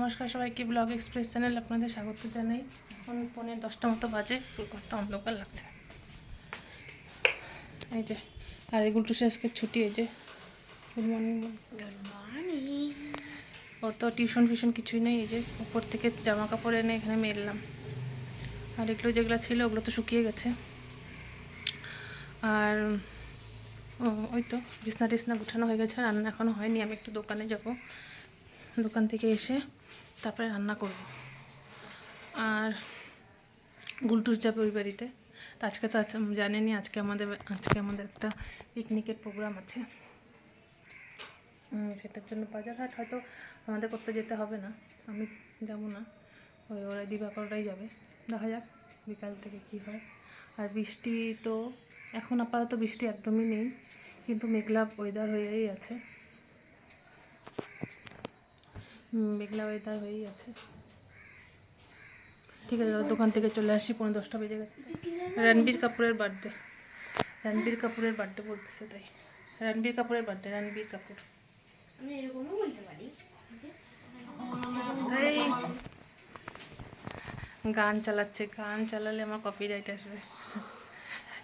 নমস্কার সবাইকে, blog express channel আপনাদের স্বাগত জানাই। এখন 9:10 মতো বাজে, ঘরটা অন্ধকার লাগছে। এই যে আর এই গুলটু আজকে ছুটি। এই যে গুড মর্নিং। ওর তো টিউশন ফিউশন কিছুই নেই। এই যে উপর থেকে জামা কাপড় এনে এখানে মেললাম, আর এগুলো যেগুলো ছিল ওগুলো তো শুকিয়ে গেছে। আর ওই তো বিছনা টিছনা গুছানো হয়ে গেছে, রান্না এখনও হয়নি। আমি একটু দোকানে যাব, দোকান থেকে এসে তারপরে রান্না করব। আর গুলটুস যাবে ওই বাড়িতে। তো আজকে তো জানেনই, আজকে আমাদের একটা পিকনিকের প্রোগ্রাম আছে। সেটার জন্য বাজার হাট হয়তো আমাদের করতে যেতে হবে না, আমি যাব না, ওরা দিবাকররাই যাবে। দেখা যাক বিকাল থেকে কি হয়। আর বৃষ্টি তো এখন আপাতত বৃষ্টি একদমই নেই, কিন্তু মেঘলা ওয়েদার হয়েই আছে, মেঘলা ওয়েদার হয়েই আছে। ঠিক আছে, দোকান থেকে চলে আসি, 9:10 বেজে গেছে। রণবীর কাপুরের বার্থডে বলতেছে, তাই রণবীর কাপুরের বার্থডে। রণবীর কাপুর আমি এরকমও বলতে পারি যে গান চালাচ্ছে, গান চালালে আমার কপিরাইট আসবে।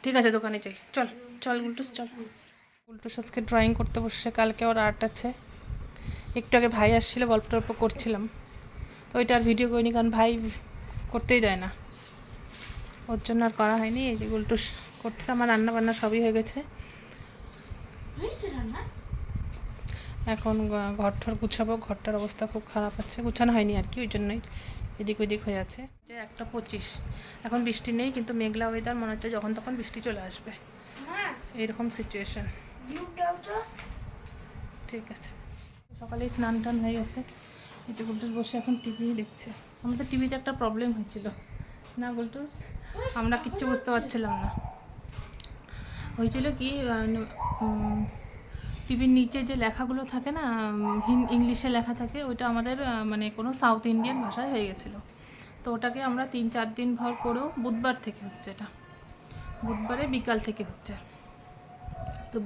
ঠিক আছে, দোকানে যাই। চল চল গুলটুস, চল। গুলটুস আজকে ড্রয়িং করতে বসছে, কালকে ওর আর্ট আছে। একটু আগে ভাই আসছিল, গল্প টল্প করছিলাম, তো ওইটা আর ভিডিও করিনি, কারণ ভাই করতেই দেয় না, ওর জন্য আর করা হয়নি। এই যে গুলটুস করতেছে। আমার রান্না বান্না সবই হয়ে গেছে। এখন ঘরটার গুছাবো, ঘরটার অবস্থা খুব খারাপ আছে, গুছানো হয়নি আর কি, ওই জন্যই এদিক ওইদিক হয়ে আছে। যে 1:25, এখন বৃষ্টি নেই, কিন্তু মেঘলা ওয়েদার, মনে হচ্ছে যখন তখন বৃষ্টি চলে আসবে, এইরকম সিচুয়েশন। ঠিক আছে, সকালেই স্নান টান হয়ে গেছে। এটা গুলটুস বসে এখন টিভি দেখছে। আমাদের টিভিতে একটা প্রবলেম হয়েছিল না গুলটুস, আমরা কিচ্ছু বুঝতে পারছিলাম না। হয়েছিল কি, টিভির নিচে যে লেখাগুলো থাকে না, ইংলিশে লেখা থাকে, ওইটা আমাদের মানে কোনো সাউথ ইন্ডিয়ান ভাষায় হয়ে গেছিলো। তো ওটাকে আমরা 3-4 দিন ভর করেও, বুধবার থেকে হচ্ছে, এটা বুধবারে বিকাল থেকে হচ্ছে। তো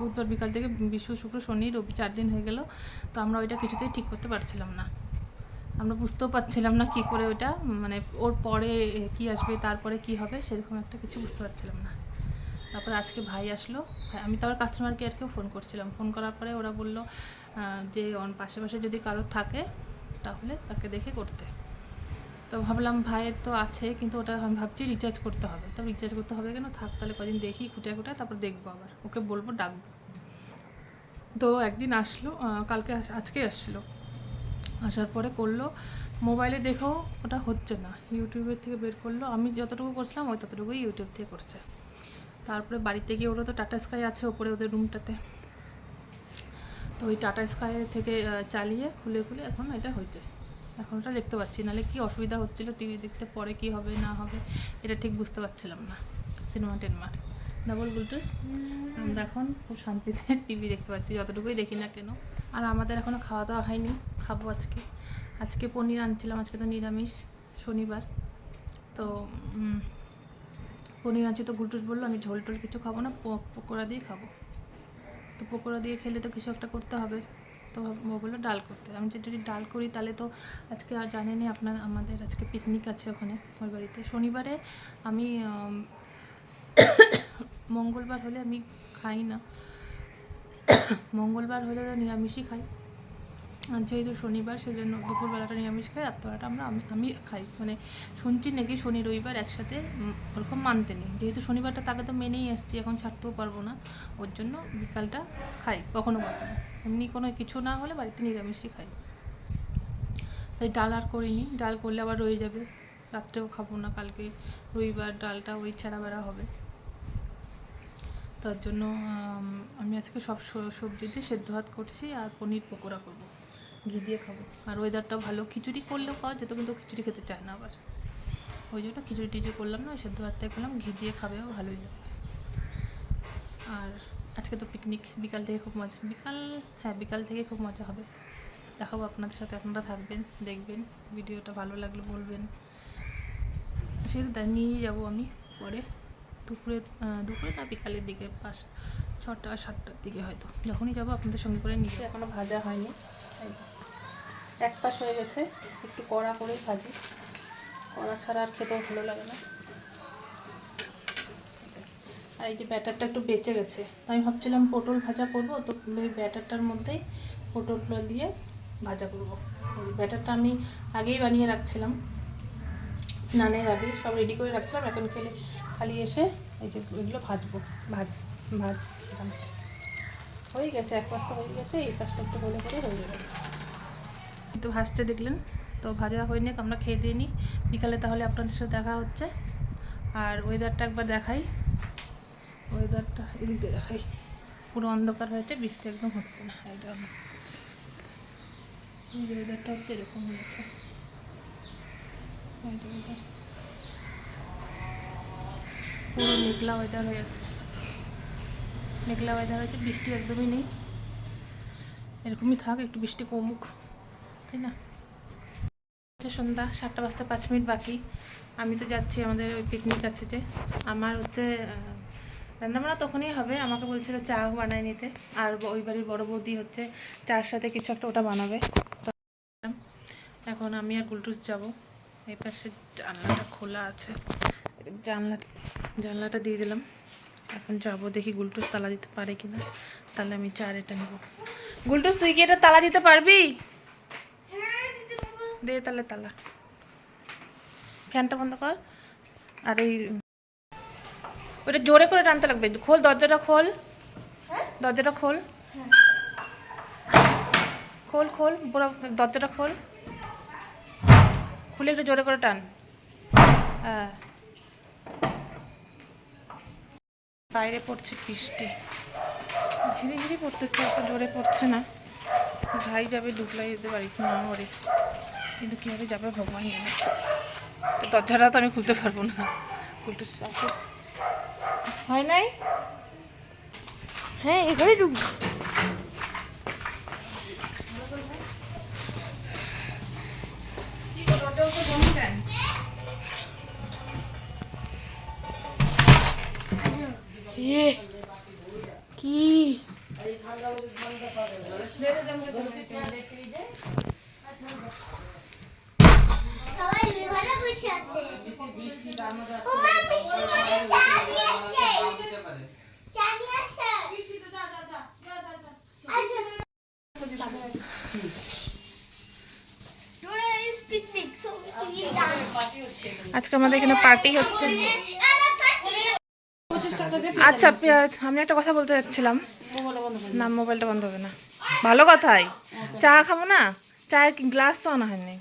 বুধবার বিকাল থেকে বিষ্ণু শুক্র শনি রবি 4 দিন হয়ে গেল। তো আমরা ওইটা কিছুতেই ঠিক করতে পারছিলাম না, আমরা বুঝতেও পারছিলাম না কী করে ওইটা, মানে ওর পরে কি আসবে, তারপরে কি হবে, সেরকম একটা কিছু বুঝতে পারছিলাম না। তারপর আজকে ভাই আসলো, আমি তো আবার কাস্টমার কেয়ারকেও ফোন করছিলাম। ফোন করার পরে ওরা বললো যে পাশে যদি কারোর থাকে তাহলে তাকে দেখে করতে। তো ভাবলাম ভাইয়ের তো আছে, কিন্তু ওটা আমি ভাবছি রিচার্জ করতে হবে। তো রিচার্জ করতে হবে কেন, থাক তাহলে কদিন দেখি খুঁটে তারপর দেখবো, আবার ওকে বলবো, ডাকবো। তো একদিন আসলো, আজকে আসছিলো, আসার পরে করলো, মোবাইলে দেখেও ওটা হচ্ছে না, ইউটিউবের থেকে বের করলো। আমি যতটুকু করছিলাম ওই ততটুকুই ইউটিউব থেকে করছে। তারপরে বাড়িতে গিয়ে, ওরা তো টাটা স্কাই আছে ওপরে ওদের রুমটাতে, তো ওই টাটা স্কাই থেকে চালিয়ে খুলে এখন এটা হয়েছে। এখন ওটা দেখতে পাচ্ছি, নাহলে কি অসুবিধা হচ্ছিলো টিভি দেখতে, পরে কি হবে না হবে এটা ঠিক বুঝতে পারছিলাম না। সিনেমা টেনমার ডাবল গুলটুস, আমরা এখন খুব শান্তিতে টিভি দেখতে পাচ্ছি, যতটুকুই দেখি না কেন। আর আমাদের এখনও খাওয়া দাওয়া হয়নি, খাবো আজকে পনির আনছিলাম, আজকে তো নিরামিষ শনিবার। তো পনির আনছি, তো গুলটুস বললো আমি ঝোল টোল কিছু খাবো না, পকোড়া দিয়ে খাবো। তো পকোড়া দিয়ে খেলে তো কিছু একটা করতে হবে, তো ও বললো ডাল করতে। আমি যদি ডাল করি তাহলে তো আজকে আর জানেনই আমাদের আজকে পিকনিক আছে ওখানে ওই বাড়িতে। শনিবারে আমি মঙ্গলবার হলে আমি খাই না, মঙ্গলবার হলে তো নিরামিষই খাই, আর যেহেতু শনিবার সেজন্য দুপুরবেলাটা নিরামিষ খাই, রাত্রবেলাটা আমি খাই। মানে শুনছি নাকি শনি রবিবার একসাথে ওরকম মানতে নেই, যেহেতু শনিবারটা তাকে তো মেনেই আসছি, এখন ছাড়তেও পারবো না, ওর জন্য বিকালটা খাই কখনো কখনো। এমনি কোনো কিছু না হলে বাড়িতে নিরামিষই খাই। তাই ডাল আর করিনি, ডাল করলে আবার রয়ে যাবে, রাত্রেও খাবো না, কালকে রবিবার ডালটা ওই ছাড়া বেড়া হবে। তার জন্য আমি আজকে সব সবজি দিয়ে সেদ্ধ ভাত করছি, আর পনির পকোড়া করবো, ঘি দিয়ে খাবো। আর ওয়েদারটা ভালো, খিচুড়ি করলেও খাওয়া যেত, কিন্তু খিচুড়ি খেতে চায় না আবার, ওই জন্য খিচুড়ি টিচুড়ি করলাম না, ওই সেদ্ধ ভাতটাই করলাম, ঘি দিয়ে খাবেও ভালোই লাগবে। আর আজকে তো পিকনিক, বিকাল থেকে খুব মজা, বিকাল থেকে খুব মজা হবে, দেখাবো আপনাদের সাথে, আপনারা থাকবেন, দেখবেন, ভিডিওটা ভালো লাগলে বলবেন। সেটা নিয়ে যাবো আমি পরে, দুপুরে না বিকালের দিকে, 5-6টা 7টার দিকে হয়তো, যখনই যাবো আপনাদের সঙ্গে করে নিয়ে। এখনও ভাজা হয়নি, এক পাশ হয়ে গেছে, একটু কড়া করেই ভাজি, কড়া ছাড়া আর খেতেও ভালো লাগে না। আর এই যে ব্যাটারটা একটু বেঁচে গেছে, আমি ভাবছিলাম পটল ভাজা করব, তো ওই ব্যাটারটার মধ্যেই পটলগুলো দিয়ে ভাজা করব। ওই ব্যাটারটা আমি আগেই বানিয়ে রাখছিলাম, স্নানের আগে সব রেডি করে রাখছিলাম, এখন খালি এসে এই যে এগুলো ভাজছিলাম। হয়ে গেছে, এক পাশটা হয়ে গেছে, এই পাশটা একটু হলে করে হয়ে যাবে। কিন্তু ভাজতে দেখলেন তো, ভাজা হয়নি, আমরা খেয়ে দিয়ে নিই। বিকালে তাহলে আপনাদের সাথে দেখা হচ্ছে। আর ওয়েদারটা একবার দেখাই, ওয়েদারটা এদিকে দেখাই, পুরো অন্ধকার হয়েছে, বৃষ্টি একদম হচ্ছে না। এই জন্য ওয়েদারটা হচ্ছে এরকম হয়েছে, পুরো মেঘলা ওয়েদার হয়েছে, মেঘলা ওয়েদার হয়েছে, বৃষ্টি একদমই নেই। এরকমই থাক, একটু বৃষ্টি কমুক, তাই না? সন্ধ্যা 7:05 বাকি। আমি তো যাচ্ছি, আমাদের ওই পিকনিক আছে যে, আমার হচ্ছে রান্নাবান্না তখনই হবে, আমাকে বলছিল চা বানায় নিতে, আর ওই বাড়ির বড় বৌদি হচ্ছে চার সাথে কিছু একটা ওটা বানাবে। তো এখন আমি আর গুলটুস যাব। এই পাশে জানলাটা খোলা আছে, জানলাটা দিয়ে দিলাম। এখন যাবো, দেখি গুলটুস তালা দিতে পারে কিনা, তাহলে আমি চা এটা নেব। গুলটুস, তুই কি এটা তালা দিতে পারবি? দে তাহলে তালা, ফ্যানটা বন্ধ কর। আর এই ওটা জোরে করে টানতে লাগবে, খোল দরজাটা, খোল দরজাটা, খোল খোল খোল পুরো দরজাটা খোল, খুলে একটু জোরে করে টান। হ্যাঁ, বাইরে পড়ছে বৃষ্টি, ঝিরি ঝিরি পড়তেছে, এত জোরে পড়ছে না। ভাই যাবে ডুবলাই যেতে পারি না ওরে, কিন্তু কীভাবে যাবে ভগবান জানে। তো দরজাটা তো আমি খুলতে পারবো না, উল্টো হয় নাই। হ্যাঁ, এখানে ঢুক। কি সবাই ঘরে বসে আছে। ওমা বৃষ্টি মানে চা নিয়ে আসে। চা নিয়ে আসে। আজকে আমাদের এখানে পার্টি হচ্ছে। আচ্ছা, আমি একটা কথা বলতে যাচ্ছিলাম, না মোবাইলটা বন্ধ হবে না, ভালো কথাই। চা খাবো না, চায়ের গ্লাস তো আনা হয়নি।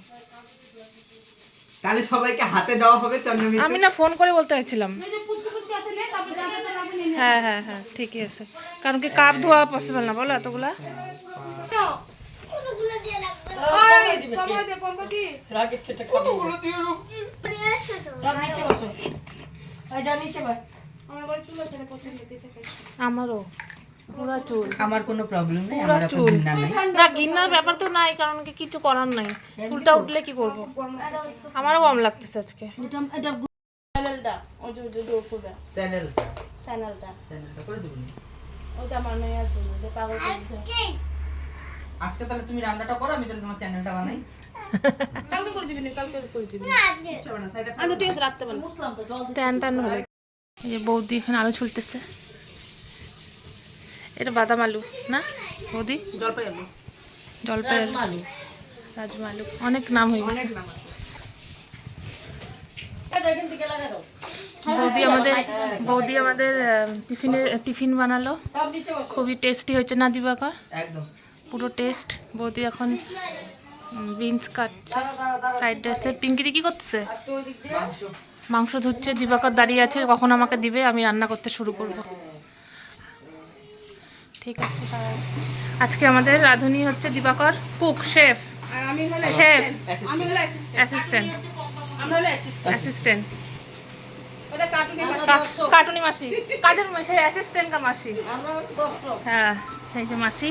তাহলে সবাইকে হাতে দেওয়া হবে চন্দ্রমিত্র। আমি না ফোন করে বলতে চাইছিলাম। হ্যাঁ হ্যাঁ হ্যাঁ, ঠিকই আছে, কারণ কি কাপ ধোয়া পসিবল না, বলো এতগুলা। কতগুলো দিয়ে রাখবে? নিয়ে আসো তো। আমারও পুরা চুল, আমার কোনো প্রবলেম নেই, পুরা আমার এখন চুল। ঘৃণা নাই। না, ঘৃণার ব্যাপার তো নাই, কারণ কি কিছু করার নাই, চুলটা উঠলে কি করব। আমারও কম লাগতেছে আজকে। চ্যানেলটা করে দেবো। আজকে আজকে তাহলে তুমি রান্নাটা করো, আমি তাহলে তোমার চ্যানেলটা বানাই। না আজকে স্ট্যান্ড টান হলে। এই যে বৌদি এখানে আলু ছুলতেছে, এটা বাদাম আলু না বৌদি? জলপাই আলু, রাজমা আলু, অনেক নাম হয়ে গেছে। বৌদি আমাদের টিফিন বানালো, খুবই টেস্টি হয়েছে না দিবাকর? একদম পুরো টেস্ট। বৌদি এখন বিনস কাটছে ফ্রাইড রাইসের। পিঙ্কিদি কি করতেছে? মাংস ধুচ্ছে। দিবাকর দাঁড়িয়ে আছে, কখন আমাকে দিবে, আমি রান্না করতে শুরু করব। ঠিক আছে, আজকে আমাদের রাঁধুনি হচ্ছে দিবাকর, কুক, শেফ, অ্যাসিস্ট্যান্ট, কার্টুনি মাসি, কাজের মাসি, অ্যাসিস্ট্যান্ট কা মাসি। হ্যাঁ, এই যে মাসি,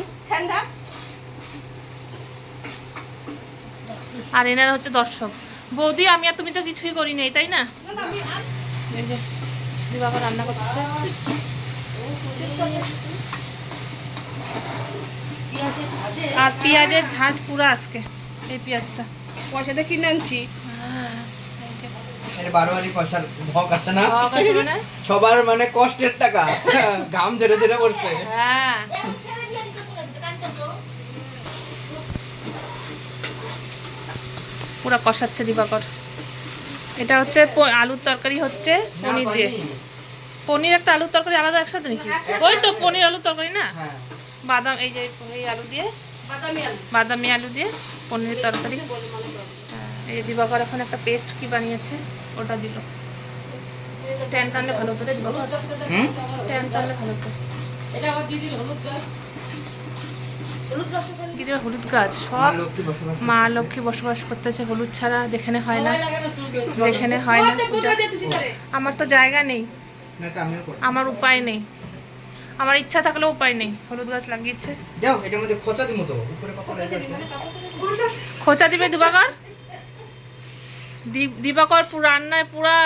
আর এনারা হচ্ছে দর্শক। বৌদি, আমি আর তুমি তো কিছুই করি নাই, তাই না? এই যে দিবাকর রান্না করতেছে। আর পেঁয়াজের ঝাঁজ পুরো আজকে। এই পেঁয়াজটা পয়সাটা কিনে আনছি। এর বারোয়ারি পয়সার ভক আছে না, মানে সবার মানে কষ্টের টাকা, ঘাম ঝেড়ে ঝেড়ে পড়ছে। হ্যাঁ পুরো কষাচ্ছে দিবাকর। এটা হচ্ছে আলুর তরকারি হচ্ছে পনির দিয়ে। পনির একটা আলুর তরকারি আলাদা একসাথে নাকি? ওই তো পনির আলুর তরকারি না, হ্যাঁ বাদাম এই যে এই আলু দিয়ে, বাদামি আলু দিয়ে পনিরের তরকারি। এই যে দিবাকর এখন একটা পেস্ট কি বানিয়েছে ওটা দিল। স্ট্যান্ড টানলে ভালো হতো রে দিবাকর, স্ট্যান্ড টানলে ভালো হতো। কি দেবে? হলুদ গাছ সব লক্ষ্মী বসবাস। মা লক্ষ্মী বসবাস করতেছে হলুদ ছাড়া, যেখানে হয় না, যেখানে হয় না পূজা। আমার তো জায়গা নেই, না তো আমিও করব। আমার উপায় নেই, আমার ইচ্ছা থাকলেও উপায় নেই। হলুদ গাছ লাগিয়েছে, যাও এটার মধ্যে খোঁচা দিমু তো, উপরে কপাল আছে। খোঁচা দিবে দিবাকর। দিবাকর পুরো রান্নায় পুরা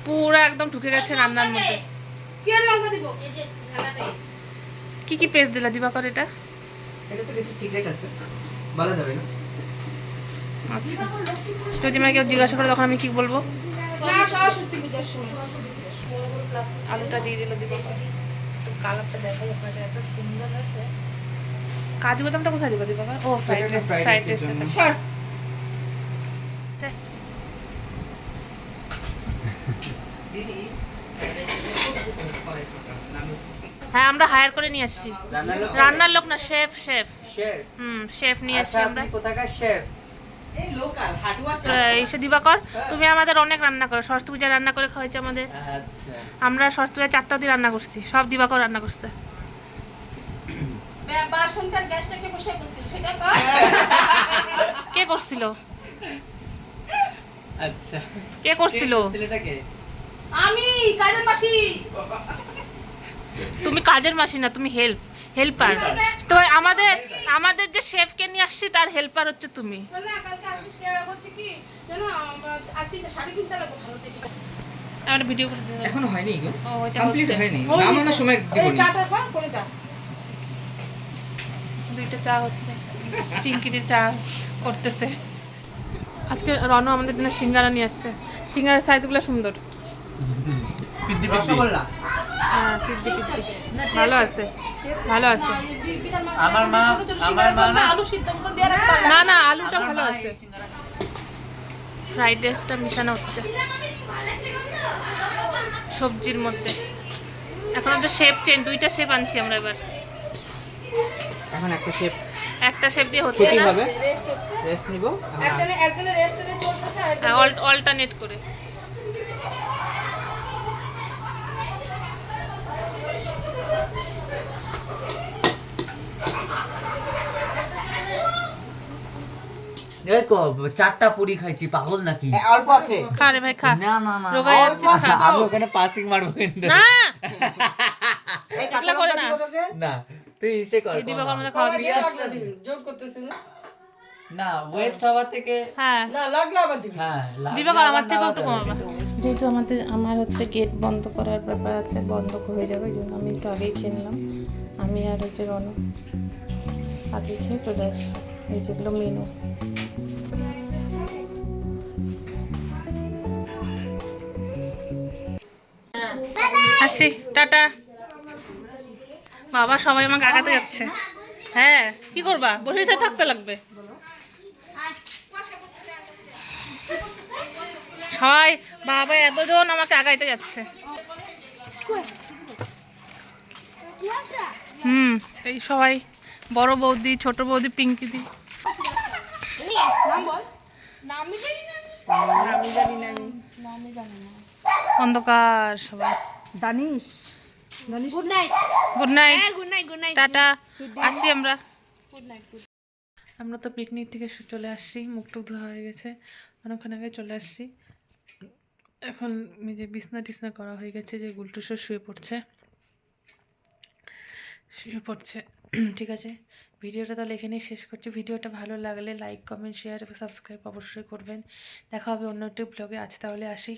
পুরা একদম ঢুকে গেছে রান্নার মধ্যে। কি কি পেস্ট দিলা দিবাকর এটা? এটা তো কিছু সিক্রেট আছে, বলা যাবে না। আচ্ছা, যদি আমাকে কেউ জিজ্ঞাসা করে তখন আমি কি বলবো? আলুটা দিয়ে দিল দিবাকর। কালারটা দেখাই আপনাদের, এত সুন্দর আছে। কাজু বাদামটা কোথায় দিবা দিবাকর? ও ফ্রাইড রাইস, ফ্রাইড রাইস। দিদি হ্যাঁ আমরা হায়ার করে নিয়ে আসছি, রান্নার লোক না, শেফ। Chef chef. শেফ নিয়ে আসছি আমরা। কোথাকার শেফ? এই লোকাল হাটুয়া শেফ। এসে দিবাকর তুমি আমাদের অনেক রান্না করো, সরস্বতী পূজা রান্না করে খাওয়াইছো আমাদের। আচ্ছা আমরা সরস্বতী পূজা 4টা অবধি রান্না করছি, সব দিবাকর রান্না করছে। কে করছিল? আচ্ছা কে করছিল? ছেলেটাকে আমি কাজের মাসি। তুমি কাজের মাসি না, তুমি হেল্পার। তো আমাদের আমাদের যে শেফকে নিয়ে আসছি তার হেল্পার হচ্ছে তুমি। কালকে আসিস হচ্ছে কি জানো, আর 3:30 লাগবে ভালো থেকে। আমরা ভিডিও করে দিই। এখনো হয়নি গো, ও এটা কমপ্লিট হচ্ছে। হয়নি, নামানোর সময় দিব এই নি। চাটা কর করে যা। দুইটা চা হচ্ছে, পিঙ্কির চা করতেছে। আজকে রনু আমাদের জন্য সিঙ্গারা নিয়ে আসছে। সিঙ্গারার সাইজগুলো সুন্দর। রসগোল্লা হ্যাঁ পিদ্দি। ভালো আছে, ভালো আছে। আমার মা না আলু সিদ্ধ মতো দিয়ে রাখতে। না আলুটা ভালো আছে। ফ্রাইড রাইসটা মিশানো হচ্ছে সবজির মধ্যে। এখন তো শেপ চেঞ্জ, দুইটা শেপ আনছি আমরা এবার। এখন একটা শেফ একটা শেপ দিয়ে হচ্ছে ছুটি না, হবে, রেস্ট হচ্ছে। রেস্ট নিব। একজনের রেস্টে চলতেছে আর অল্টারনেট করে। দেখো 4টা পুরি খাইছি, পাগল নাকি? অল্প আছে। খা রে ভাই খা, না না না রোগায় যাচ্ছিস, আচ্ছা, খা। আমি ওখানে পাসিং মারবো কিন্তু না এই এগুলা কাঁচা করে লঙ্কা না। দিব তোকে? না, তুই ইসে কর। এই দিবাকর মধ্যে খাওয়া দিচ্ছে। না, ওয়েস্ট হওয়া থেকে হ্যাঁ হ্যাঁ দিবাকর আমার থেকেও একটু কমাবা। যেহেতু আমার হচ্ছে গেট বন্ধ করার ব্যাপার আছে, বন্ধ হয়ে যাবে, এই জন্য আমি একটু আগেই খেয়ে নিলাম। আমি আর হচ্ছে রনু আগে খেয়ে চলে আসছি। এই যেগুলো মেনু। আসি, টাটা। বাবা সবাই আমাকে আগাতে যাচ্ছে। হ্যাঁ কি করবা, বসেই তো থাকতে লাগবে। সবাই বাবা এতজন আমাকে আগাইতে যাচ্ছে। এই সবাই বড় বৌদি, ছোট বৌদি, পিঙ্কি দি। নাম বল। নামই জানি না। অন্ধকার সবাই। Danish. Good night. Good night, good night, good night. Tata. আসি আমরা। Good night. আমরা তো পিকনিক থেকে চলে আসছি, মুখ টুক ধোয়া হয়ে গেছে, অনেকক্ষণ আগে চলে আসছি। এখন যে বিছনা টিছনা করা হয়ে গেছে, যে গুলটুসো শুয়ে পড়ছে। ঠিক আছে, ভিডিওটা তাহলে এখানেই শেষ করছি। ভিডিওটা ভালো লাগলে লাইক, কমেন্ট, শেয়ার এবং সাবস্ক্রাইব অবশ্যই করবেন। দেখা হবে অন্য একটি ব্লগে। আজ তাহলে আসি।